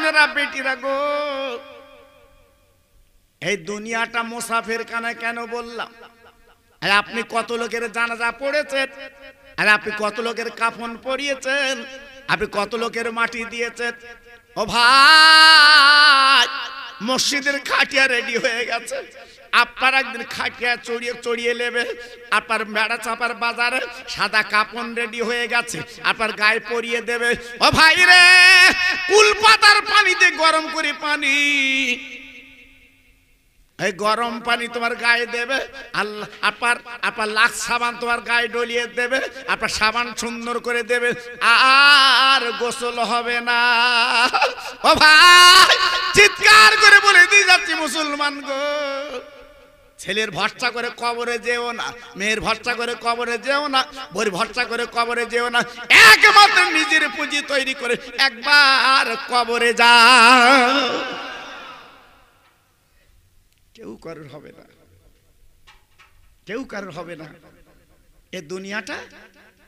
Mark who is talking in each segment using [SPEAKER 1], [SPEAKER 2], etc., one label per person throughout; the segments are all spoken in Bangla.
[SPEAKER 1] বাপেরা বেটিরা গো, এই দুনিয়াটা মুসাফির খানা কেন বললাম? আর আপনি কত লোকের জানাজা পড়েছেন, আর আপনি কত লোকের কাফন পরিয়েছেন, আপনি কত লোকের মাটি দিয়েছেন। ও ভাই, মসজিদের খাটিয়া রেডি হয়ে গেছে, আপনার একদিন খাটিয়া চড়িয়ে নেবে। আপনার মেড়া চাপার বাজারে সাদা কাপন রেডি হয়ে গেছে, আপনার গায়ে পরিয়ে দেবে। ও ভাই রে, কুল পাতার পানিতে গরম করে পানি, এই গরম পানি তোমার গায়ে দেবে। আল্লাহ আপনার লাখ সাবান তোমার গায়ে ডলিয়ে দেবে, আপনার সাবান সুন্দর করে দেবে, আর গোসল হবে না। ও ভাই, চিৎকার করে বলে দিয়ে যাচ্ছি মুসলমান গো, ছেলের ভরসা করে কবরে যেও না, মেয়ের ভরসা করে কবরে যেও না, বউর ভরসা করে কবরে যেও না। একমাত্র নিজের পুঁজি তৈরি করে একবার কবরে যাও। কেউ কারোর হবে না, কেউ কারোর হবে না। এ দুনিয়াটা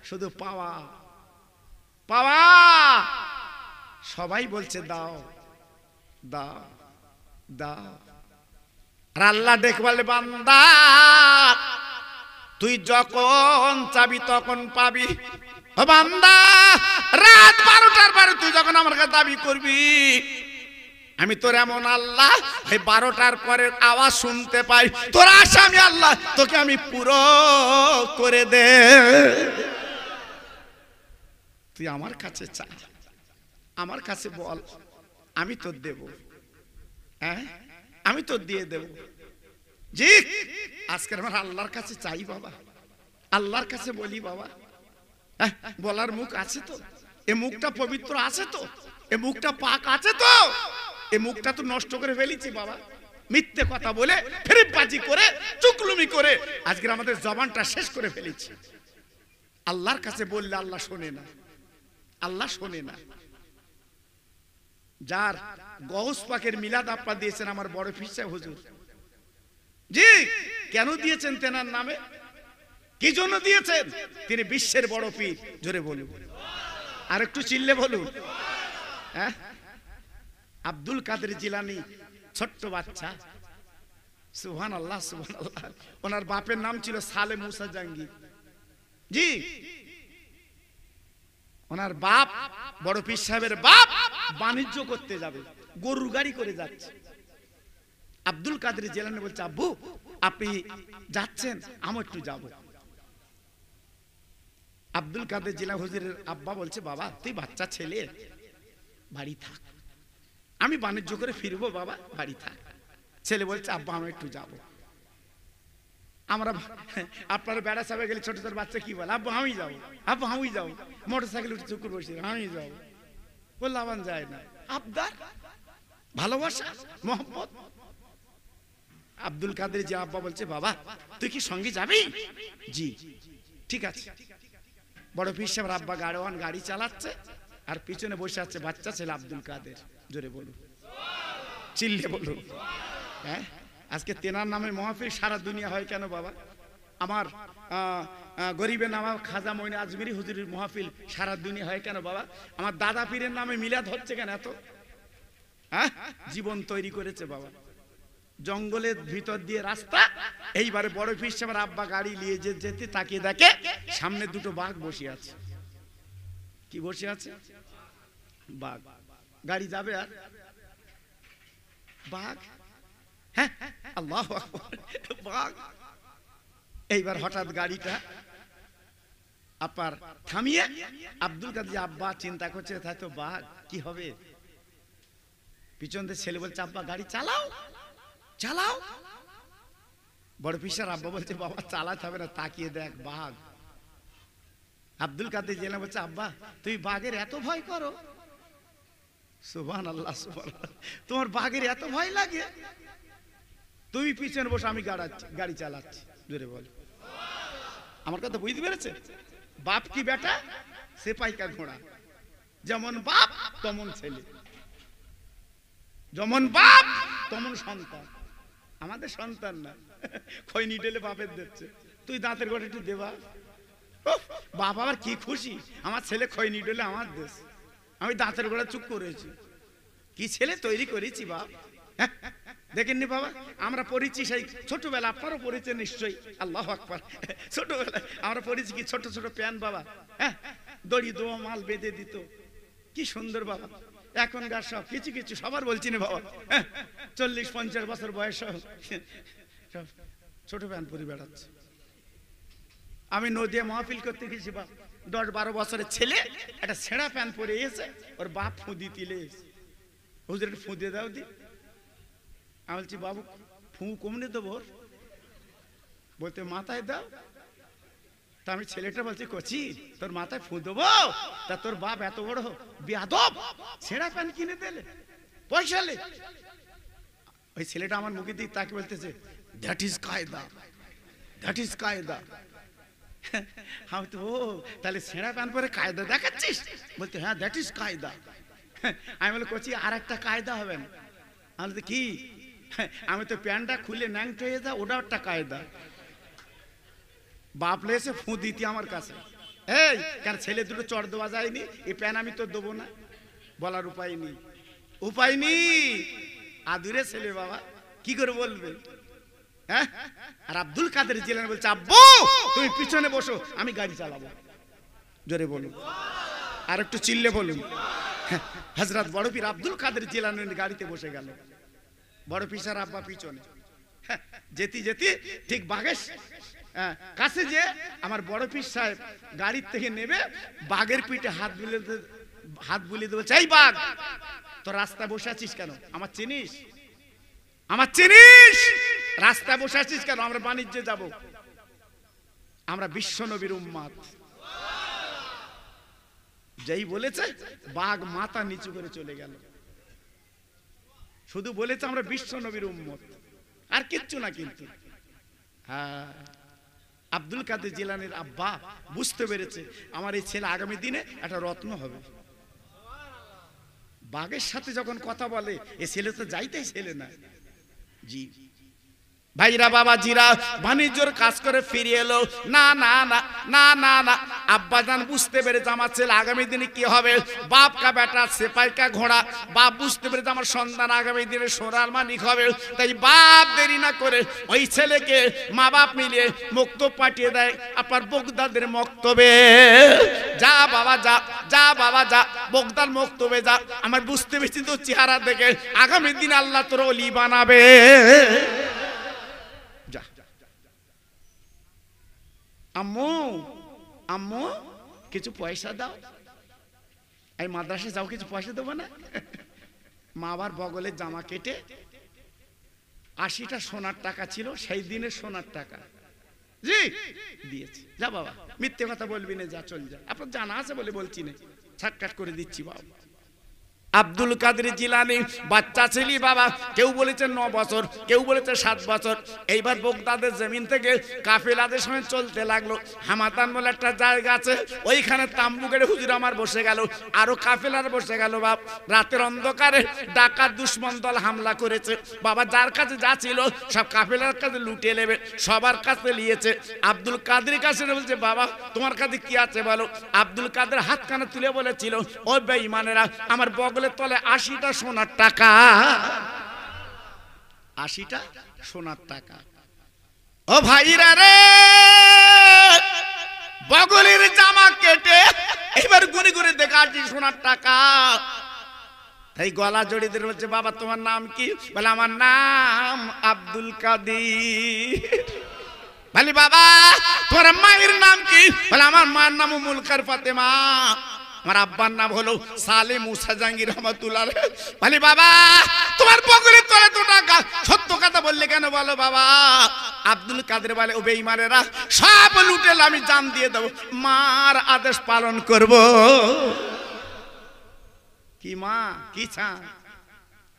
[SPEAKER 1] শুধু পাওয়া পাওয়া। সবাই বলছে দাও দাও দাও, আর আল্লাহ ডেকে বলে বান্দা তুই যখন চাবি তখন পাবি। ও বান্দা, রাত 12টার পরে তুই যখন আমার কাছে দাবি করবি, আমি তোর এমন আল্লাহ, এই 12টার পরের আওয়াজ শুনতে পাই, তোর আশা আমি আল্লাহ তোকে আমি পুরো করে দে। তুই আমার কাছে চা, আমার কাছে বল, আমি তোর দেব। হ্যাঁ, আমি তোর দিয়ে দেব। জি, আজকে আমার আল্লাহর কাছে চাই বাবা, আল্লাহর কাছে বলি বাবা। বলার মুখ আছে তো? এ মুখটা পবিত্র আছে তো? এ মুখটা পাক আছে তো? এ মুখটা তো নষ্ট করে ফেলেছি বাবা, মিথ্যে কথা বলে, ফেরেববাজি করে, চুকলুমি করে আজকে আমাদের জবানটা শেষ করে ফেলেছি। আল্লাহর কাছে বললে আল্লাহ শোনে না, আল্লাহ শোনে না। যার গৌস পাকের মিলাদ আপনারা দিয়েছেন আমার বড় পীর সাহেব হুজুর, জি, কেন দিয়েছেন তেনার নামে? কি জন্য দিয়েছেন? তিনি বিশ্বের বড় পীর। জোরে বলুন, আর একটু চিল্লে বলুন। হ্যাঁ, আব্দুল কাদের জিলানী, ছোট্ট বাচ্চা, সুবহানাল্লাহ সুবহানাল্লাহ। ওনার বাপের নাম ছিল সালে মুসা জাঙ্গি। জি, ওনার বাপ, বড় পীর সাহেবের বাপ বাণিজ্য করতে যাবে, গরুর গাড়ি করে যাচ্ছে। আব্দুল কাদের জিলানী বলছে, আব্বু আপনি যাচ্ছেন, আমি একটু যাব। আব্দুল কাদের জিলানী হুজুরের আব্বা বলছে, বাবা তুই বাচ্চা ছেলে, বাড়ি থাক, আমি বাণিজ্য করে ফিরবো, বাবা বাড়ি থাক। ছেলে বলছে, আব্বা আমি একটু যাব। আমরা আপনারা বেড়া চাপে গেলে ছোট ছোট বাচ্চা কি বলে, আব্বা আমি যাবো, আব্বা আমি যাবো। মোটর সাইকেল উঠে চুকুর বসে আমি যাবো, বললাম যায় না। আবদার, ভালোবাসা, মোহাম্মত। আব্দুল কাদের যে আব্বা বলছে, বাবা তুই কি সঙ্গে যাবি? জি ঠিক আছে। বড় পীর সাহেব আব্বা গাড়োয়ান গাড়ি চালাচ্ছে, আর পিছনে বসে আছে বাচ্চা ছেলে আব্দুল কাদের। জোরে বলুন, চিল্লে বলুন। হ্যাঁ, আজকে তেনার নামে মাহফিল সারা দুনিয়া হয় কেন বাবা? আমার গরিবের নামে খাজা মঈন আজমিরি হুজুরের মাহফিল সারা দুনিয়া হয় কেন বাবা? আমার দাদা পীরের নামে মিলাদ হচ্ছে কেন এত? হ্যাঁ, জীবন তৈরি করেছে বাবা, জঙ্গলের ভিতর দিয়ে রাস্তা। এইবারে বড় পীর সাহেবের আব্বা গাড়ি নিয়ে যেতে তাকিয়ে দেখে সামনে দুটো বাঘ বসে আছে। কি বসে আছে? বাঘ। গাড়ি যাবে আর বাঘ, হ্যাঁ আল্লাহু আকবার, বাঘ। এইবার হঠাৎ গাড়িটা আপনার থামিয়ে আব্দুল কাদের আব্বা চিন্তা করছে, তাই তো বাঘ, কি হবে? পিছন দিয়ে ছেলে বলছে, আব্বা গাড়ি চালাও চালাও। বড় পীর আব্বা বলছে, বাবা চালাতে হবে না, তাকিয়ে দেখ বাঘ। আব্দুল কাদের জিলানী বলছে, আব্বা তুই বাঘের এত ভয় করো? সুবহানাল্লাহ সুবহানাল্লাহ, তোমার বাঘের এত ভয় লাগে? তুমি পিছনে বসে, আমি গাড়ি চালাচ্ছি। জোরে বল, আমার কথা বুঝতে পেরেছে? বাপ কি বেটা, সে পাইকা ঘোড়া, যেমন বাপ তেমন ছেলে, যেমন বাপ তেমন সন্তান। আমাদের সন্তান না, খৈনি ঢেলে বাপের দিচ্ছে, তুই দাঁতের গোড়া একটু দেবা। বাপ আবার কি খুশি, আমার ছেলে খৈনি ঢেলে আমার দেশ, আমি দাঁতের গোড়া চুপ করেছি। কি ছেলে তৈরি করেছি বাপ। হ্যাঁ, দেখেননি বাবা, আমরা পড়েছি সেই ছোটবেলা, আপনারও পড়েছেন নিশ্চয়ই, আল্লাহু আকবার। ছোটবেলায় আমরা পড়েছি কি ছোট ছোট প্যান বাবা, হ্যাঁ, দড়ি দোয়া মাল বেঁধে দিত, কি সুন্দর বাবা। এখনকার সব কিছু কিছু সবার বলছি না বাবা, 40-50 বছর বয়স সব ছোট প্যান পরে বেড়াচ্ছে। আমি নদিয়া মাহফিল করতে গেছি বাপ, 10-12 বছরের ছেলে একটা ছেঁড়া প্যান পরে এসে ওর বাপ ফুঁদি দিলে, হুজুর একটু ফুঁ দিয়ে দাও দি। আমি বলছি বাবু ফুঁ কমনে দেবো, বলতে মাথায় দাও। তা আমি ছেলেটা বলছি কচি তোর মাথায় ফুঁ দেবো, তা তোর বাপ এত বড় বেয়াদব ছেঁড়া প্যান কিনে দিলে পয়সা লে। ওই ছেলেটা আমার মুখে দিয়ে তাকে বলতেছে দ্যাট ইজ কায়দা, দ্যাট ইজ কায়দা। আমি তো ও তাহলে ছেঁড়া প্যান পরে কায়দা দেখাচ্ছিস? বলতে হ্যাঁ দ্যাট ইজ কায়দা। আমি বলে কচি আর একটা কায়দা হবে না। আমি তো কি, আমি তো প্যান্টটা খুলে ন্যাংটো হয়ে যা, ওটা একটা কায়দা। বাপ লেসে ফুঁ দিতি আমার কাছে, এই কেন ছেলে দুটো চড় দেওয়া যায়নি, এই প্যান আমি তো দেবো না। বলার উপায় নেই, উপায় নেই, আদুরে ছেলে বাবা কি করে বলবে। হ্যাঁ, আর আব্দুল কাদের জিলানী বলছে আব্বু তুমি পিছনে বসো আমি গাড়ি চালাবো। জোরে বলুন, আর একটু চিল্লে বলুন। হযরত বড় পীর আব্দুল কাদের জিলানী গাড়িতে বসে গেল, বড় পীর আব্বা পিছনে। যেতে যেতে ঠিক বাঘের কাছে যে আমার বড় পীর সাহেব গাড়ির থেকে নেবে, বাঘের পিঠে হাত বুলিয়ে দেবো, চাই বাঘ তোর রাস্তায় বসে আছিস কেন, আমার চিনিস, আমার চিনিস, রাস্তায় বসে আছিস কেন, আমরা বাণিজ্যে যাব, আমরা বিশ্ব নবীর উম্মত। যেই বলেছে বাঘ মাথা নিচু করে চলে গেল, শুধু বলেছে আমরা বিশ্ব নবীর উম্মত, আর কিচ্ছু না। কিন্তু হ্যাঁ, আব্দুল কাদের জিলানীর আব্বা বুঝতে পেরেছে আমার এই ছেলে আগামী দিনে একটা রত্ন হবে। বাঘের সাথে যখন কথা বলে এ ছেলে তো যাইতেই ছেলে না। জি ভাইরা বাবা জিরা বাণিজ্যর কাজ করে ফিরে এলো, না না না না না না, আব্বা জান বুঝতে পেরেছে আমার ছেলে আগামী দিনে কি হবে, বাপ কা বেটা সেপাই কা ঘোড়া। বাপ বুঝতে পেরেছে আমার সন্তান আগামী দিনে সোনার মানিক হবে, তাই বাপ দেরি না করে ওই ছেলেকে মা বাপ মিলিয়ে মক্তব পাঠিয়ে দেয় আপনার বগদাদের মক্তবে। যা বাবা যা, যা বাবা যা, বগদার মক্তবে যা, আমার বুঝতে পেরেছি তো চেহারা দেখে আগামী দিন আল্লাহ তোর ওলি বানাবে। আম্মু আম্মু কিছু পয়সা দাও, এই মাদ্রাসায় যাও, কিছু পয়সা দেবো না। মা আবার বগলের জামা কেটে 80টা সোনার টাকা ছিল, সেই দিনের সোনার টাকা জি দিয়েছে। যা বাবা মিথ্যে কথা বলবি না, যা চল যা, আপনার জানা আছে বলে বলছি না, ছাটকাট করে দিচ্ছি বাবা। আব্দুল কাদের জিলানী বাচ্চা ছিলি বাবা, কেউ বলেছে 9 বছর, কেউ বলেছে 7 বছর। এইবার বগদাদের জমিন থেকে কাফেলাদের সঙ্গে চলতে লাগলো। হামাতান বলে একটা জায়গা আছে, ওইখানে তাম্বু গেড়ে হুজুর আমার বসে গেল, আরো কাফেলার বসে গেল। বাপ রাতের অন্ধকারে ডাকাত দুশ্মন দল হামলা করেছে বাবা, যার কাছে যা ছিল সব কাফেলার কাছে লুটিয়ে নেবে, সবার কাছে নিয়েছে। আব্দুল কাদের কাছে বলছে বাবা তোমার কাছে কি আছে বলো। আব্দুল কাদের হাত কানে তুলে বলেছিল ও বেঈমানেরা, আমার বগলের তলে 80টা সোনার টাকা, 80টা সোনার টাকা। ও ভাইরা রে, বগলের জামা কেটে এবার গুনে গুনে দেখা 80 সোনার টাকা। তাই গলা জড়িয়ে ধরে বলছে বাবা তোমার নাম কি, বলে আমার নাম আব্দুল কাদের। বলি বাবা তোমার মায়ের নাম কি, বলে আমার মায়ের নাম মুলকার ফাতেমা, আমার আব্বার নাম হলো সালে মুসা জাহাঙ্গীর রহমাতুল্লাহ। বলি বাবা তোমার বগলের তলে তো টাকা, সত্য কথা বললে কেন বলো বাবা। আব্দুল কাদের বলে ও বেঈমানেরা সব লুটেল আমি জান দিয়ে দেবো, মার আদেশ পালন করব। কি মা কি ছা,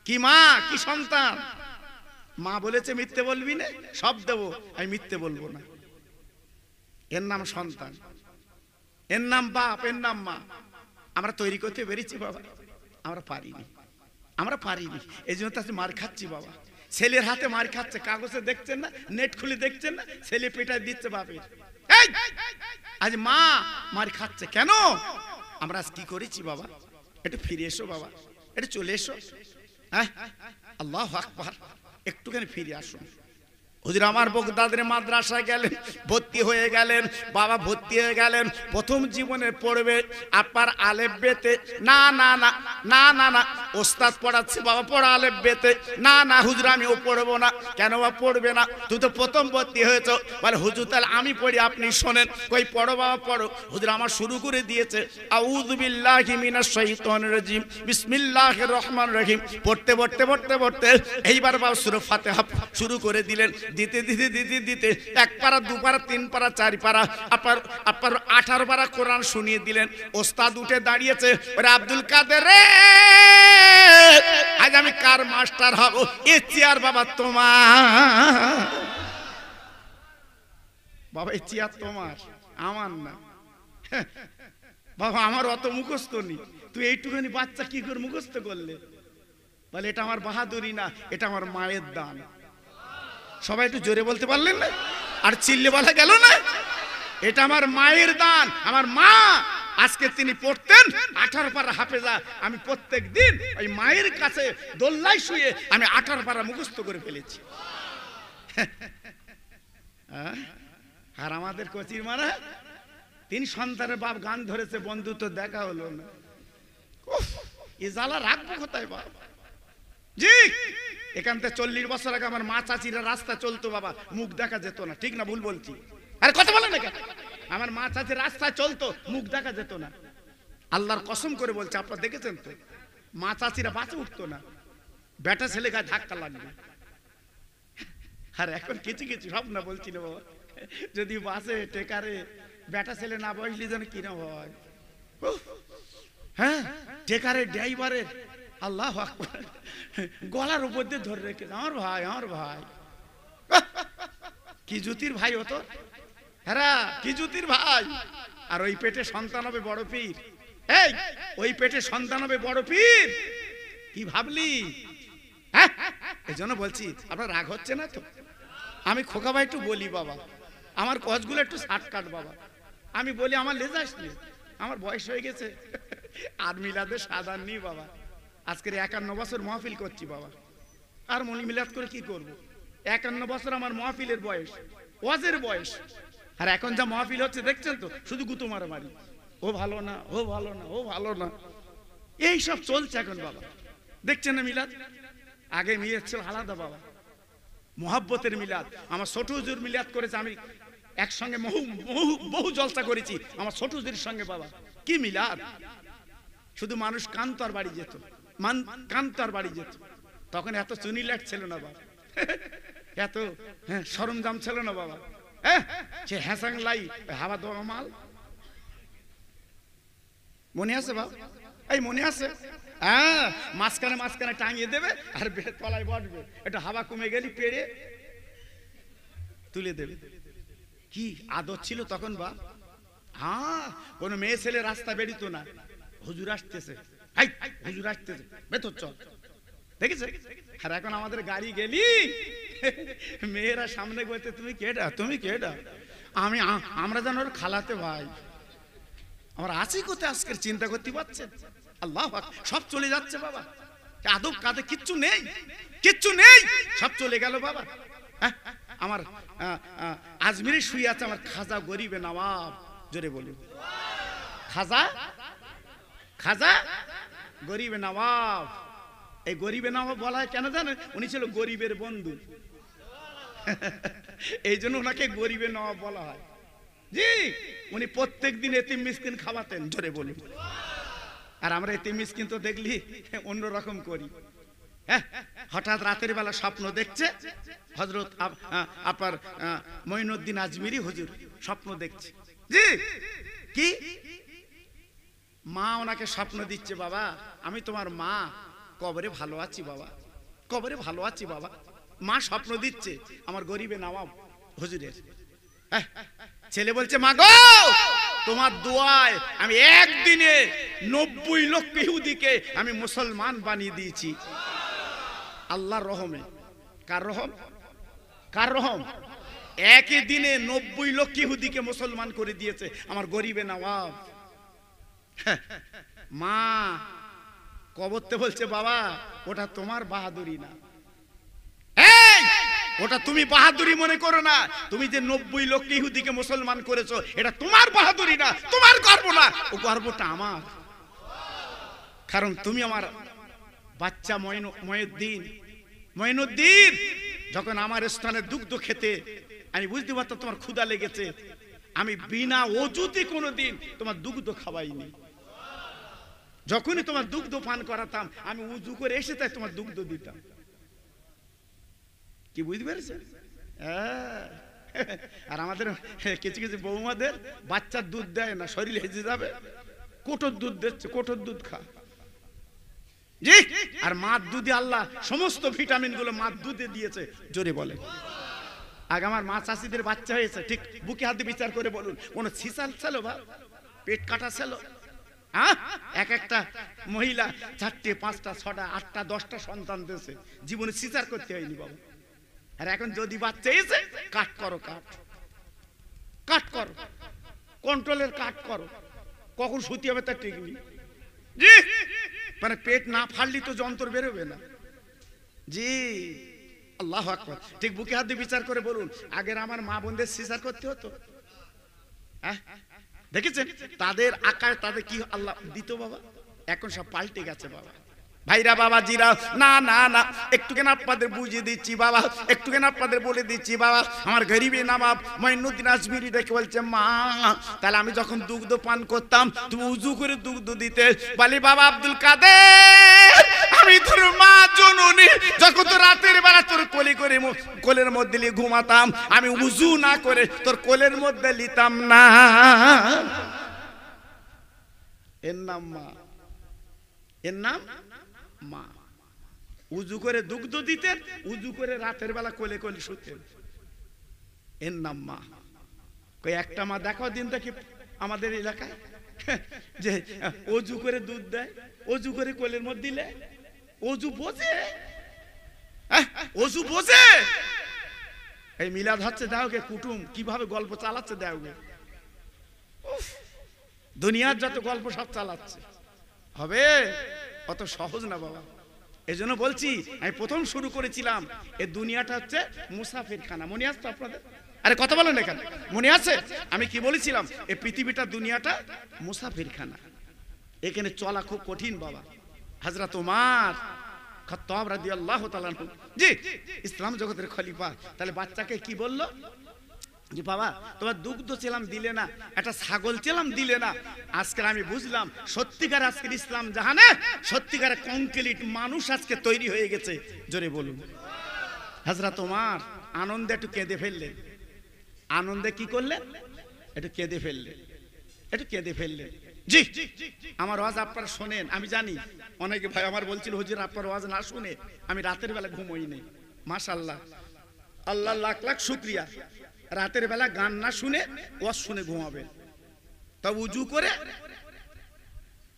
[SPEAKER 1] কি মা কি সন্তান। মা বলেছে মিথ্যে বলবি না, সব দেবো, আমি মিথ্যে বলবো না। এর নাম সন্তান, এর নাম বাপ, এর নাম মা। আমরা তৈরি করতে পেরেছি বাবা, আমরা পারিনি, আমরা পারিনি, এই জন্য তাতে মার খাচ্ছি বাবা। ছেলের হাতে মার খাচ্ছে, কাগজে দেখছেন না, নেট খুলে দেখছেন না, ছেলে পেটায় দিচ্ছে বাপের। আজ মা মার খাচ্ছে কেন, আমরা আজ কি করেছি বাবা, একটু ফিরে এসো বাবা। এটা চলে এসো। হ্যাঁ, আল্লাহু আকবার। একটুখানি ফিরে আসুন। হুজুর আমার বগদাদের মাদ্রাসায় গেলেন, ভর্তি হয়ে গেলেন। বাবা ভর্তি হয়ে গেলেন, প্রথম জীবনে পড়বে আপনার আলেফ বেতে। না না না না না না, ওস্তাদ পড়াচ্ছে, বাবা পড়া আলেফ বেতে। না না হুজুর আমিও পড়বো না। কেন বা পড়বে না? তুই তো প্রথম ভর্তি হয়েছো। বলে হুজুর তাহলে আমি পড়ি, আপনি শোনেন। কই পড়ো বাবা পড়ো। হুজুর আমার শুরু করে দিয়েছে, আউযু বিল্লাহি মিনাশ শাইতানির রাজিম, বিসমিল্লাহির রহমানির রহিম। পড়তে পড়তে পড়তে পড়তে এইবার বাবা সূরা ফাতিহা শুরু করে দিলেন। দিতে দিতে দিতে দিতে 1 পারা 2 পারা 3 পারা 4 পারা আপনার 18 পারা কোরআন শুনিয়ে দিলেন। ওস্তাদ উঠে দাঁড়িয়েছে, ওরে আব্দুল কাদের রে, আজ আমি কার মাস্টার হব? এ চেয়ার বাবা তোমার। বাবা এই চেয়ার তোমার, আমার না। বাবা আমার অত মুখস্থ নেই, তুই এইটুখানি বাচ্চা কি করে মুখস্থ করলে? বলে এটা আমার বাহাদুরি না, এটা আমার মায়ের দান। সবাই একটু জোরে বলতে পারলেন না? আর চিল্লে বলা গেল না? এটা আমার মায়ের দান। আমার মা আজকে তিনি পড়তেন 18 পারা হাফেজা। আমি প্রত্যেক দিন ওই মায়ের কাছে দোল্লায় শুয়ে আমি 18 পারা মুখস্থ করে ফেলেছি। আর আমাদের কচির মারা 3 সন্তানের বাপ গান ধরেছে, বন্ধুত্ব দেখা হলো না। এ জ্বালা রাখবো কোথায় বাপ? জি, এখান থেকে 40 বছর আগে আমার মা চাচিরা রাস্তা চলতো বাবা, মুখ দেখা যেত না। ঠিক না ভুল বলছি? আরে কথা বলে না কেন? আমার মা চাচি রাস্তায় চলতো, মুখ দেখা যেত না। আল্লাহর কসম করে বলছে, আপনারা দেখেছেন তো, মা চাচিরা বাসে উঠতো না, বেটা ছেলে গায়ে ধাক্কা লাগবে। আর এখন কিছু কিছু সব না বলছিল বাবা, যদি বাসে টেকারে বেটা ছেলে না বসলি যেন কিনা হয়। হ্যাঁ, টেকারে ড্রাইভারের আল্লাহু আকবার গলার উপর দিয়ে ধরে রেখেছে, আমার ভাই আমার ভাই। কি জুতির ভাই হতো, হ্যাঁ কি জুতির ভাই। আর ওই পেটে সন্তান হবে বড় পীর। এই ওই পেটে সন্তান হবে বড় পীর, কি ভাবলি? হ্যাঁ, এই জন্য বলছি আপনার রাগ হচ্ছে না তো? আমি খোকা ভাই একটু বলি বাবা, আমার কজগুলো একটু শর্টকাট বাবা। আমি বলি আমার লেজাস নেই, আমার বয়স হয়ে গেছে। আর মিলাদের সাধারণ নেই বাবা। আজকের 51 বছর মাহফিল করছি বাবা, আর মনি মিলাদ করে কি করব? 51 বছর আমার মাহফিলের বয়স, ওয়াজের বয়স। আর এখন যা মাহফিল হচ্ছে দেখছেন তো, শুধু গুতো মারামারি, ও ভালো না, ও ভালো না, ও ভালো না, এই সব চলছে এখন বাবা। দেখছেন না মিলাদ? আগে মিলাদ ছিল আলাদা বাবা, মোহাব্বতের মিলাদ। আমার ছোট হুজুর মিলাদ করেছে, আমি একসঙ্গে বহু জলসা করেছি আমার ছোট হুজুরের সঙ্গে বাবা। কি মিলাদ! শুধু মানুষ কান্তার বাড়ি যেত, কান্তার বাড়ি যেত। তখন এত চুনি লাইট ছিল না বাবা, এত সরঞ্জাম ছিল না বাবা। সে হ্যাসাং লাই হাওয়া দেওয়া মাল মনে আছে বাবা? এই মনে আছে? হ্যাঁ, মাঝখানে মাঝখানে টাঙিয়ে দেবে আর তলায় বসবে, এটা হাওয়া কমে গেলি পেড়ে তুলে দেবে। কি আদর ছিল তখন বা? হ্যাঁ, কোনো মেয়ে ছেলে রাস্তা বেরিত না, হুজুর আসতেছে, হুজুর আসতেছে, ভেতর চল, দেখেছে? আর এখন আমাদের গাড়ি গেলি মেয়েরা সামনে বলতে, তুমি কেডা, তুমি কেডা? আমরা যেন ওর খালাতে ভাই। আমরা আছি কোথায় আজকের চিন্তা করতে পারছেন? আল্লাহ সব চলে যাচ্ছে বাবা, আদব কাঁধে কিচ্ছু নেই, কিচ্ছু নেই, সব চলে গেল বাবা। আমার আজমিরে শুয়ে আছে আমার খাজা গরিবে নবাব, জোরে বলুন খাজা, খাজা গরিবে নবাব। এই গরিবে নবাব বলা হয় কেন জানেন? উনি ছিল গরিবের বন্ধু, এই জন্য ওনাকে গরিবে নবাব বলা হয়। জি, উনি প্রত্যেক দিন এতিম মিসকিন খাওয়াতেন, জোরে বলুন। আর আমরা এতিম মিসকিন তো দেখলি অন্যরকম করি। হঠাৎ রাতের বেলা স্বপ্ন দেখছে হযরত আপনার মঈনুদ্দিন আজমিরি হুজুর, স্বপ্ন দেখছে। জি, কি মা ওনাকে স্বপ্ন দিচ্ছে, বাবা আমি তোমার মা, কবরে ভালো আছি বাবা, কবরে ভালো আছি বাবা। মা স্বপ্ন দিচ্ছে আমার গরিবে নবাব হুজুরের। ছেলে বলছে, মা গো তোমার দোয়ায় আমি একদিনে 90 লক্ষ ইহুদিকে আমি মুসলমান বানিয়ে দিয়েছি। আল্লাহর রহমে। কার রহম? কার রহম? একই দিনে 90 লক্ষ ইহুদিকে মুসলমান করে দিয়েছে আমার গরিবে নবাব। মা কবরতে বলছে বাবা ওটা তোমার বাহাদুরি না, ওটা তুমি বাহাদুরি মনে করো না, তুমি যে 90 লক্ষ ইহুদিকে মুসলমান করেছো এটা তোমার বাহাদুরি না, তোমার গর্ব না, ও গর্বটা আমার। কারণ তুমি আমার বাচ্চা মঈনুদ্দিন যখন আমার স্থানে দুগ্ধ খেতে আমি বুঝতে পারতাম তোমার ক্ষুধা লেগেছে, আমি বিনা অজুতে কোনোদিন তোমার দুগ্ধ খাওয়াইনি। যখনই তোমার দুগ্ধ পান করাতাম আমি উজু করে এসে তাই তোমার দুগ্ধ দিতাম। কি বুঝতে পেরেছেন? আর আমাদের কিছু কিছু বৌমাদের বাচ্চার দুধ দেয় না, শরীর হেজে যাবে, কোটোর দুধ দিচ্ছে, কোটোর দুধ খা। জি, আর মার দুধে আল্লাহ সমস্ত ভিটামিন গুলো মার দুধে দিয়েছে, জোরে বলে। আগে আমার মা চাষিদের বাচ্চা হয়েছে, ঠিক বুকে হাতে বিচার করে বলুন কোন সিসাল ছিল বা পেট কাটা ছিল? এক একটা মহিলা 4টে 5টা 6টা 8টা 10টা সন্তান দিয়েছে, জীবনে সিজার করতে হয়নি বাবা। আর এখন যদি বাচ্চা এসে কাট করো, কাট করো, কন্ট্রোলের কাট করো, কখন সত্যি হবে তার ঠিক নেই। জি, মানে পেট না ফাড়লি তো যন্ত্র বেরোবে না। জি, আল্লাহু আকবার। ঠিক বুকে হাত দিয়ে বিচার করে বলুন, আগের আমার মা বোনদের সিজার করতে হতো? দেখেছেন তাদের আকার, তাদের কি আল্লাহ দিত বাবা? এখন সব পাল্টে গেছে বাবা। ভাইরা বাবা জিরা, না না না, একটুখানি আপনাদের বুঝিয়ে দিচ্ছি বাবা, একটুখানি আপনাদের বলে দিচ্ছি বাবা। আমার গরিবে নবাব মঈনুদ্দিন আজমিরি দেখে বলছে মা, তাহলে আমি যখন দুগ্ধ পান করতাম তুমি উজু করে দুগ্ধ দিতে? বলি বাবা আব্দুল কাদের, আমি তোর মা জননী, যখন তো রাতের বেলা তোর কোলে করে কোলের মধ্যে নিয়ে ঘুমাতাম, আমি উজু না করে তোর কোলের মধ্যে নিতাম না। এর নাম মা, এর নাম মা। উজু করে দুগ্ধ দিতেন, উজু করে রাতের বেলা কোলে কোলে শুতেন, এর নাম মা। কই একটা মা দেখাও দিন দেখি আমাদের এলাকায় যে অজু করে দুধ দেয়, অজু করে কোলের মধ্যে দিলে। অজু বোঝে, অজু বোঝে। এই মিলাদ হচ্ছে, দাও গে কুটুম কিভাবে গল্প চালাচ্ছে, দাও গে দুনিয়ার যত গল্প সব চালাচ্ছে। হবে অত সহজ না বাবা। এই জন্য বলছি, আমি প্রথম শুরু করেছিলাম এই দুনিয়াটা হচ্ছে মুসাফিরখানা। মনে আছে তো আপনাদের? আরে কথা বলেন এখানে, মনে আছে আমি কি বলেছিলাম? এই পৃথিবীটা দুনিয়াটা মুসাফিরখানা, এখানে চলা খুব কঠিন বাবা। হযরত ওমর খাত্তাব রাদিয়াল্লাহু তাআলা আনহু, জি ইসলাম জগতের খলিফা, তাহলে বাচ্চাকে কি বললো যে বাবা তোমার দুগ্ধ ছিলাম দিলে না, একটা ছাগল ছিলাম দিলে না। আজকে আমি বুঝলাম সত্যিকার আজকের ইসলাম জাহানে সত্যিকার কমপ্লিট মানুষ আজকে তৈরি হয়ে গেছে, জোরে বলুন। হযরত ওমর আনন্দে একটু কেঁদে ফেললেন। আনন্দে কি করলেন? একটু কেঁদে ফেললেন, একটু কেঁদে ফেললেন। জি, আমার ওয়াজ আপনারা শোনেন, আমি জানি অনেকে ভাই আমার বলছিল হুজুর আপনার ওয়াজ না শুনে আমি রাতের বেলা ঘুমোই নেই। মাশাআল্লাহ, আল্লাহ লাখ লাখ শুকরিয়া। রাতের বেলা গান না শুনে ওয়াজ শুনে ঘুমাবেন, তবে উজু করে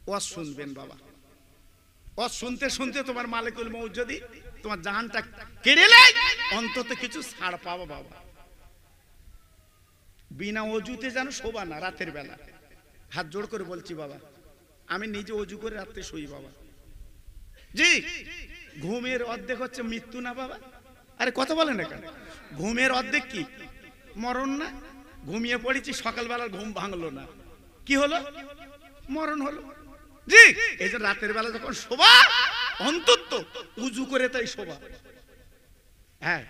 [SPEAKER 1] ওয়াজ শুনবেন বাবা। ওয়াজ শুনতে শুনতে তোমার মালিকুল মউত যদি তোমার জাহানটা কেড়ে নেয়, অন্তত কিছু ছাড় পাবা বাবা। বিনা অজুতে যেন শোবা না রাতের বেলা। হাত জোড় করে বলছি বাবা, আমি নিজে অজু করে রাত্রে শুই বাবা। জি, ঘুমের অর্ধেক হচ্ছে মৃত্যু না বাবা? আরে কথা বলেন এখানে, ঘুমের অর্ধেক কি মরণ না? ঘুমিয়ে পড়েছি, সকালবেলার ঘুম ভাঙলো না, কি হলো? মরণ হলো। জি, এই যে রাতের বেলা যখন শোবা অন্তত উজু করে তাই শোবা। হ্যাঁ,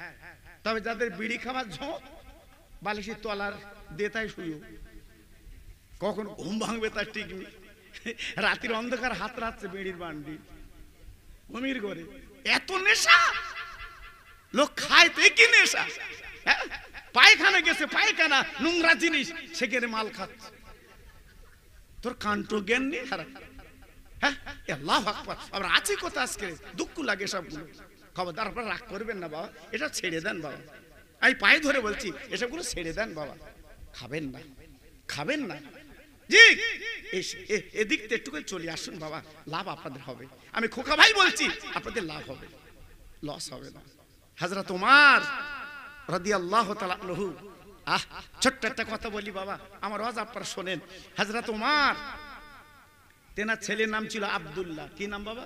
[SPEAKER 1] তবে যাদের বিড়ি খাবার ঝোঁক বালিশের তলার দিয়ে তাই শুয়ে, কখন ঘুম ভাঙবে তার ঠিক নেই। রাতের অন্ধকার হাত রাখছে বিড়ির বান্ডি ঘুমির করে। এত নেশা লোক খায় তো কি নেশা? পায়খানা গেছে, পায়খানা নোংরা জিনিস, সেখানে মাল খাচ্ছে। তোর কাণ্ড জ্ঞান নেই। হ্যাঁ, আল্লাহু আকবার। আমরা আছি কথা, আজকে দুঃখ লাগে সবগুলো। খবরদার আপনারা রাগ করবেন না বাবা, এটা ছেড়ে দেন বাবা। আমি পায়ে ধরে বলছি এসবগুলো ছেড়ে দেন বাবা, খাবেন না, খাবেন না। জি, এদিক থেকে একটু করে চলে আসুন বাবা, লাভ আপনাদের হবে। আমি খোকা ভাই বলছি, আপনাদের লাভ হবে, লস হবে না। হযরত ওমর রাদিয়াল্লাহু তাআলা আনহু, ছোট্ট একটা কথা বলি বাবা, আমার ওয়াজ আপনারা শোনেন। হযরত ওমর তেনার ছেলের নাম ছিল আব্দুল্লাহ। কি নাম বাবা?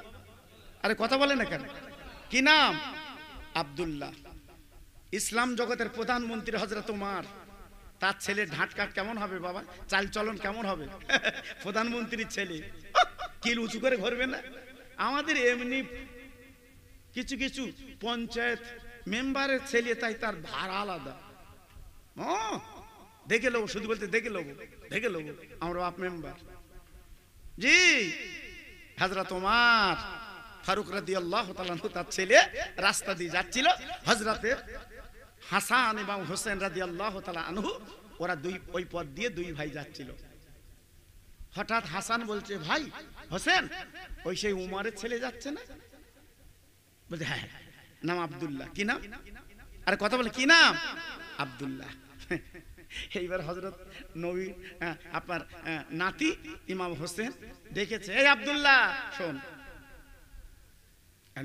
[SPEAKER 1] আরে কথা বলে না কেন? কি নাম? আব্দুল্লাহ। ইসলাম জগতের প্রধানমন্ত্রী হযরত ওমর, তার ছেলে ঢাটকা কেমন হবে বাবা, চাল চলন কেমন হবে? প্রধানমন্ত্রীর ছেলে কিল উঁচু করে ঘুরবে না? আমাদের এমনি কিছু কিছু পঞ্চায়েত মেম্বারের ছেলে, তাই তার ভাড়া আলাদা। দেখে লোক, শুধু বলতে দেখে লোক, দেখে লোক, আমরা বাপ মেম্বার। জি, হযরত ওমর ফারুক রাদিয়াল্লাহু তাআলা আনহু, তার ছেলে রাস্তা দিয়ে যাচ্ছিল, হযরতে হাসান এবং হোসেন রাদিয়াল্লাহু তাআলা আনহু, ওরা দুই ওই পথ দিয়ে দুই ভাই যাচ্ছিল। হঠাৎ হাসান বলছে, ভাই হোসেন, ওই সেই উমরের ছেলে যাচ্ছে না? বলছে হ্যাঁ, নাম আব্দুল্লাহ। কি নাম? আরে কথা বলে, কি নাম? আব্দুল্লাহ। এইবার হযরত নবী আপনার নাতি ইমাম হোসেন দেখেছে, এই আব্দুল্লাহ শোন,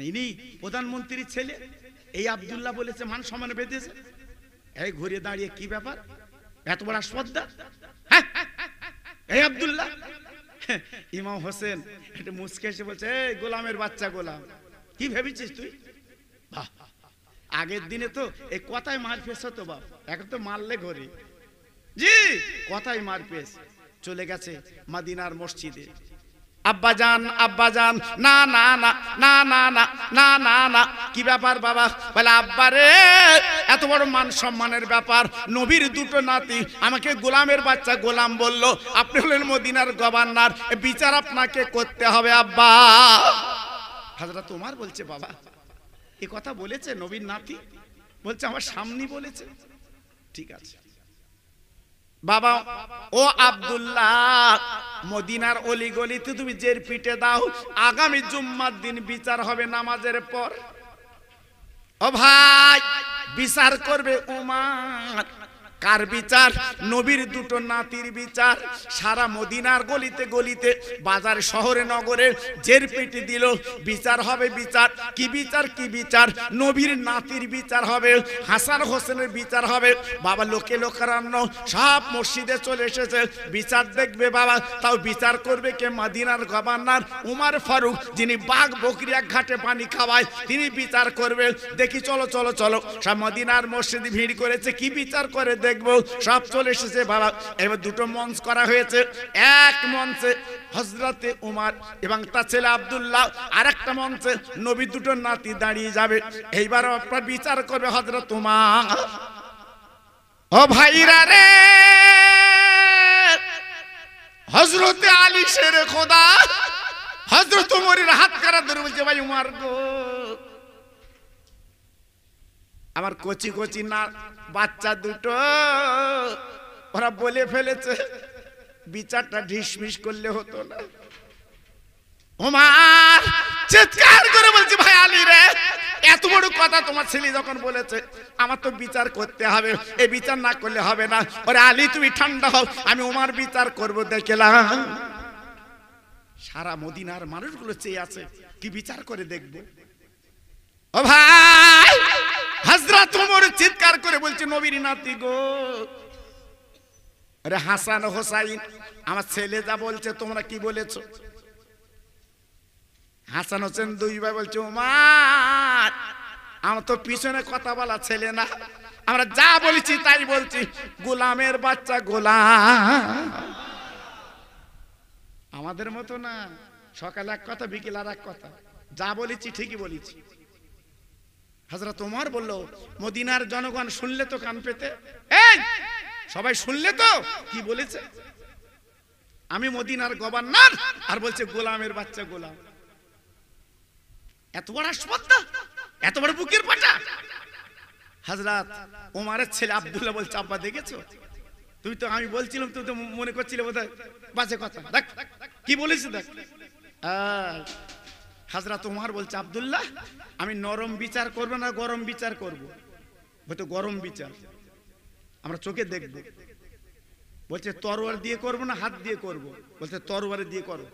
[SPEAKER 1] ইনি প্রধানমন্ত্রীর ছেলে, এই আব্দুল্লাহ বলেছে মান সম্মান বেঁধেছে। এই ঘুরে দাঁড়িয়ে, কি ব্যাপার, এত বড় স্পর্ধা? এই আব্দুল্লাহ। ইমাম হোসেন একটু মুচকে এসে বলছে, এই গোলামের বাচ্চা গোলাম, কি ভেবেছিস তুই? বাহ, আগের দিনে তো এই কথায় মার পেশ হতো বাপ, এখন তো মারলে ঘরে। জি, কথায় মার পেশ। চলে গেছে মদিনার মসজিদে। আব্বাজান, আব্বাজান, না না না না না না না না না। কি ব্যাপার বাবা? বলে আব্বা রে, এত বড় মান সম্মানের ব্যাপার, নবীর দুটো নাতি আমাকে গোলামের বাচ্চা গোলাম বলল, আপনি হলেন মদিনার গভর্নর, বিচার আপনাকে করতে হবে আব্বা। হযরত ওমর বলছে, বাবা এই কথা বলেছে নবীর নাতি? বলছে আমার সামনে বলেছে। ঠিক আছে বাবা, ও আব্দুল্লাহ, মদিনার অলিগলিতে তুমি জের পিটে দাও, আগামী জুম্মার দিন বিচার হবে নামাজের পর। ও ভাই, বিচার করবে ওমর। কার বিচার? নবীর দুটো নাতির বিচার। সারা মদিনার গলিতে গলিতে, বাজার শহরে নগরে জের পেটি দিল, বিচার হবে বিচার। কি বিচার? কি বিচার? নবীর নাতির বিচার হবে, হাসান হোসেনের বিচার হবে। বাবা লোকে লোকারণ্য সব মসজিদে চলে এসেছে, বিচার দেখবে বাবা। তাও বিচার করবে কে? মদিনার গভর্নর উমর ফারুক, যিনি বাঘ বকরি এক ঘাটে পানি খাওয়ায়, তিনি বিচার করবে। দেখি চলো চলো চলো, সব মদিনার মসজিদে ভিড় করেছে, কি বিচার করে দেখবো। সব চলে এসেছে বাবা। এবার দুটো মঞ্চ করা হয়েছে, এক মঞ্চে হযরতে উমর এবং তার ছেলে আব্দুল্লাহ, আর একটা মঞ্চে নবী দুটো নাতি দাঁড়িয়ে যাবে। এইবার আপনার বিচার করবে হযরত উমর। ও ভাইরা রে, হযরতে আলী শেরে খোদা হযরত উমরের হাত কারা ধরে বলছে, ভাই উমর গো, আমার কচি কচি না বাচ্চা দুটো, ওরা বলে ফেলেছে, বিচারটা ঢিসমিস করলে হতো না। ওমর চিৎকার করে বলছে, ভাই আলী রে, এত বড় কথা তোমার ছেলে যখন বলেছে, আমার তো বিচার করতে হবে, এই বিচার না করলে হবে না। ওরে আলী তুমি ঠান্ডা হও, আমি ওমর বিচার করব দেখলাম। সারা মদিনার মানুষগুলো চেয়ে আছে, কি বিচার করে দেখবো। ও ভাই, হযরত ওমর চিৎকার করে বলছে, নবীর নাতি গো, আরে হাসান হোসাইন, আমার ছেলে যা বলছে তোমরা কি বলেছো? হাসান হোসেন দুই ভাই বলছে, ওমর আমার তো পিছনে কথা বলা ছেলে না, আমরা যা বলেছি তাই বলছি, গোলামের বাচ্চা গোলাম। আমাদের মতো না, সকালে এক কথা বিকেল আর এক কথা, যা বলেছি ঠিকই বলেছি। হযরত ওমর বলল, মদিনার জনগণ শুনলে তো কান পেতে, এই সবাই শুনলে তো কি বলেছে? আমি মদিনার গভর্নর, আর বলছে গোলামের বাচ্চা গোলাম। এত বড় স্পর্ধা, এত বড় বুকের পাটা। হযরত ওমরের ছেলে আব্দুল্লাহ বলছে, আব্বা দেখেছো, তুমি তো, আমি বলছিলাম তুই তো মনে করছিলে বোধহয় বাজে কথা, দেখ কি বলেছি দেখ। হযরত ওমর বলছে, আব্দুল্লাহ আমি নরম বিচার করব না গরম বিচার করব? হয়তো গরম বিচার আমরা চোখে দেখব। বলছে তরোয়ার দিয়ে করব না হাত দিয়ে করব? বলছে তরোয়ার দিয়ে করো।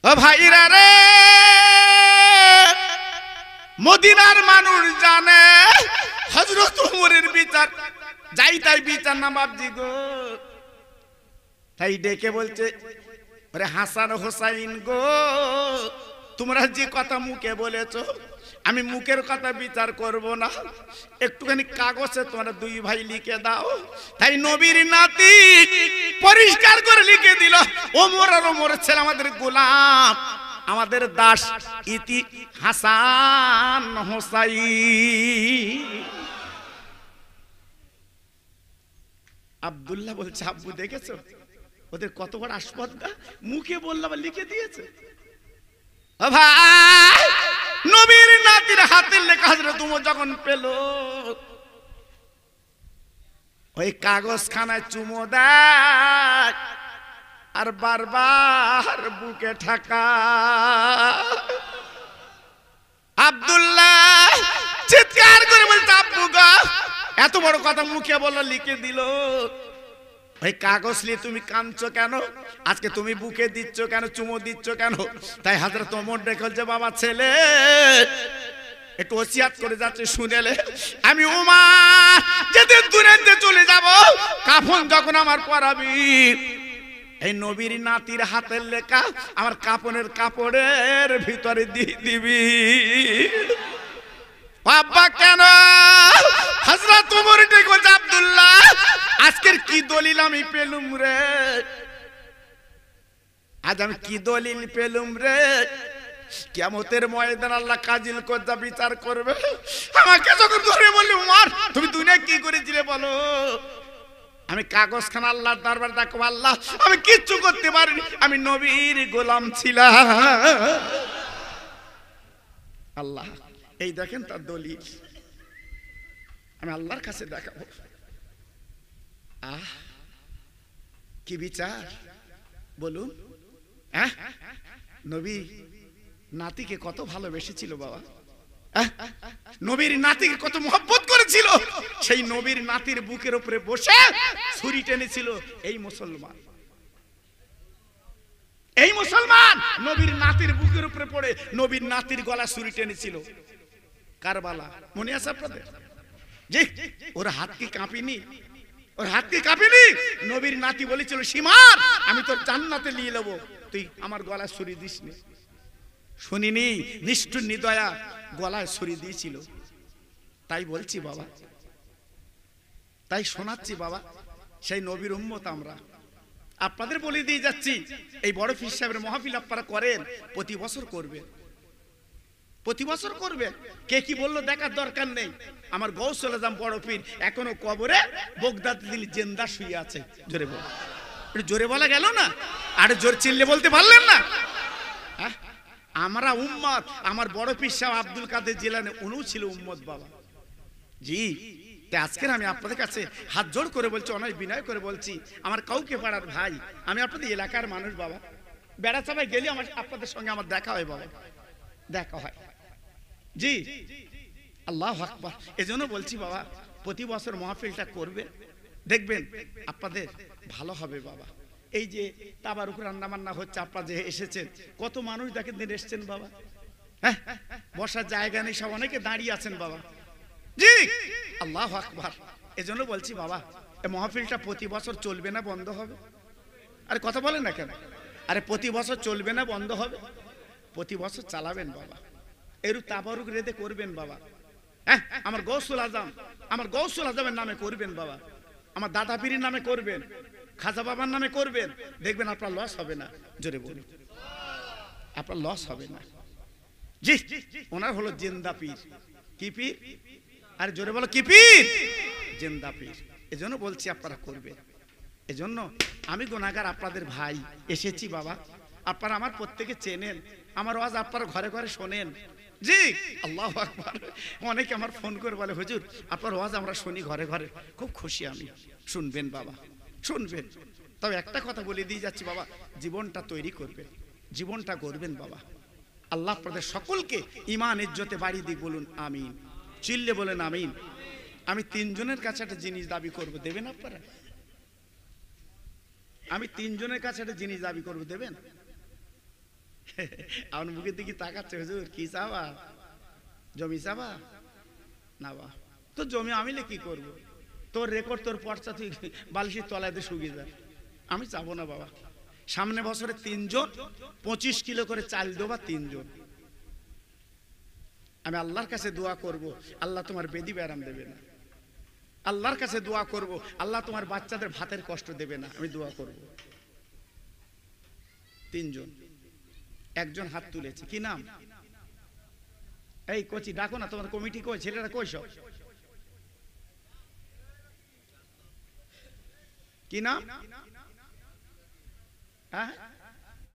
[SPEAKER 1] ও ভাইরা রে, মদিনার মানুষ জানে হযরত ওমরের বিচার যাই তাই বিচার না বাপজি গো। তাই ডেকে বলছে, ওরে হাসান হোসাইন গো, তোমরা যে কথা মুখে বলেছো আমি মুখের কথা বিচার করব না, একটুখানি কাগজে তোমরা দুই ভাই লিখে দাও। তাই নবীর নাতি পরিষ্কার করে লিখে দিল, ওমর আর ওমরের ছেলে আমাদের গোলাম, আমাদের দাস, ইতি হাসান হোসাইন। আব্দুল্লাহ বলছে, আব্বু দেখেছো ওদের কত বড় আসপদ্দা, মুখে বললাম লিখে দিয়েছে। ভাই নবীর নাতির হাতের লেখা হযরত ওমর যখন পেল, ওই কাগজ খানায় চুমো দেয় আর বারবার বুকে ঠাকা। আব্দুল্লাহ চিৎকার করে বলছে, আব্বু গো, এত বড় কথা মুখে বললো, লিখে দিল, ওই কাগজ নিয়ে তুমি কাঁদছো কেন? আজকে তুমি বুকে দিচ্ছ কেন, চুমো দিচ্ছ কেন? তাই হযরত ওমর দেখল যে বাবা ছেলে একটু ওসিয়াত করে যাচ্ছে, শুনেলে আমি ওমর যেদিন দুনিয়াতে চলে যাব, কাফন যখন আমার পরাবি, এই নবীর নাতির হাতের লেখা আমার কাফনের কাপড়ের ভিতরে দিয়ে দিবি। বাবা কেন? হযরত ওমর ঠিক বলছে, আব্দুল্লাহ আজকের কি দলিল আমি পেলুম রে, আজ আমি কি দলিল পেলুম রে, কিয়ামতের ময়দান আল্লাহ কাজিল কোজা বিচার করবে। আমাকে যখন ধরে বললি, ওমর তুমি দুনিয়া কি করেছিলে বলো? আমি কাগজখানা আল্লাহর দরবারে দেখো, আল্লাহ আমি কিচ্ছু করতে পারিনি, আমি নবীর গোলাম ছিলাম। আল্লাহ এই দেখেন তার দলিল, আমি আল্লাহর কাছে দেখাবো। আহ কি বিচার বলুন। নবী নাতিকে কত ভালোবেসেছিল বাবা, নবীর নাতিকে কত মহব্বত করেছিল। সেই নবীর নাতির বুকের উপরে বসে ছুরি টেনেছিল এই মুসলমান, এই মুসলমান নবীর নাতির বুকের উপরে পড়ে নবীর নাতির গলা ছুরি টেনেছিল কারবালা। মনে আছে আপনাদের? জি, ওর হাত কি কাঁপিনি? ওর হাত কি কাঁপিনি? নবীর নাতি বলেছিল, সীমার আমি তোর জান্নাতে নিয়ে নেবো, তুই আমার গলায় ছুরি দিসনি। শুনিনি, নিষ্ঠুর নিদয়া গলায় ছুরি দিয়েছিল। তাই বলছি বাবা, তাই শোনাচ্ছি বাবা, সেই নবীর উম্মত আমরা। আপনাদের বলে দিয়ে যাচ্ছি, এই বড় পীর সাহেবের মাহফিল আপনারা করেন, প্রতি বছর করবেন, প্রতি বছর করবেন। কে কি বললো দেখার দরকার নেই। আমার গৌসুল আজম বড় পীর এখনো কবরে বগদাদ দিল জিন্দা শুয়ে আছে। জোরে বল, জোরে বলা গেল না? আর জোর চিল্লে বলতে পারলেন না? আমরা উম্মত, আমার বড় পীর সাহেব আব্দুল কাদের জিলানী উনিও ছিল উম্মত বাবা। জি, তাই আজকের আমি আপনাদের কাছে হাত জোড় করে বলছি, অনেক বিনয় করে বলছি, আমার কাউকে পাড়ার ভাই, আমি আপনাদের এলাকার মানুষ বাবা। বেড়া চাপায় গেলে আমার আপনাদের সঙ্গে আমার দেখা হয় বাবা, দেখা হয়। জি, আল্লাহু আকবার। এজন্য বলছি বাবা, প্রতি বছর মাহফিলটা করবে, দেখবেন আপনাদের ভালো হবে বাবা। এই যে তাবারুক রান্না বান্না হচ্ছে, আপনারা যে এসেছেন, কত মানুষ দেখেন দিন এসেছেন বাবা। হ্যাঁ, বসার জায়গা নেই, সব অনেকে দাঁড়িয়ে আছেন বাবা। জি, আল্লাহু আকবার। এজন্য বলছি বাবা, এই মাহফিলটা প্রতি বছর চলবে না বন্ধ হবে? আরে কথা বলেন না কেন? আরে প্রতি বছর চলবে না বন্ধ হবে? প্রতি বছর চালাবেন বাবা, এরু তাবারুক রেদে করবেন বাবা। হ্যাঁ, আমার গৌসুল আজম, আমার গৌসুল আজমের নামে করবেন বাবা, আমার দাদা পীরের নামে করবেন, খাজা বাবার নামে করবেন, দেখবেন আপনার লস হবে না। জোরে বলুন, আপনার লস হবে না। জি, ওনার হলো জিন্দা পীর। কি পীর? আরে জোরে বলো, কি পীর? জিন্দা পীর। এজন্য বলছি আপনারা করবেন। এজন্য আমি গুনাহগার, আপনাদের ভাই এসেছি বাবা। আপনারা আমার প্রত্যেকে চেনেন, আমার ওয়াজ আপনারা ঘরে ঘরে শোনেন। জি, আল্লাহু আকবার। অনেকে আমার ফোন করে বলে, হুজুর আপনার ওয়াজ আমরা শুনি ঘরে ঘরে, খুব খুশি আমি। শুনবেন বাবা, শুনবেন। তবে একটা কথা বলে দিয়ে যাচ্ছি বাবা, জীবনটা তৈরি করবেন, জীবনটা গড়বেন বাবা। আল্লাহ আপনাদের সকলকে ঈমান ইজ্জতে বাড়ি দিক, বলুন আমিন। চিল্লে বলেন আমিন। আমি তিনজনের কাছে একটা জিনিস দাবি করব, দেবেন আপনারা? আমি তিনজনের কাছে একটা জিনিস দাবি করব, দেবেন? আমার মুখের দিকে তাকাচ্ছে, হুজুর কি চাবা? জমি চাবা? না বা, তো জমি আমিলে কি করব? তোর রেকর্ড, তোর পর্চা তুই বালিশের তলায় শুকিয়ে যায়। আমি চাবো না বাবা। সামনে বছরে 3 জন 25 কিলো করে চাল দেবা, 3 জন। আমি আল্লাহর কাছে দোয়া করব, আল্লাহ তোমার বেদি ব্যারাম দেবে না। আল্লাহর কাছে দোয়া করব, আল্লাহ তোমার বাচ্চাদের ভাতের কষ্ট দেবে না। আমি দোয়া করব। 3 জন। একজন হাত তুলেছে, কি নাম? এই কোচি ডাকো না, তোমার কমিটি কই, ছেলেরা কই সব? কি নাম? হ্যাঁ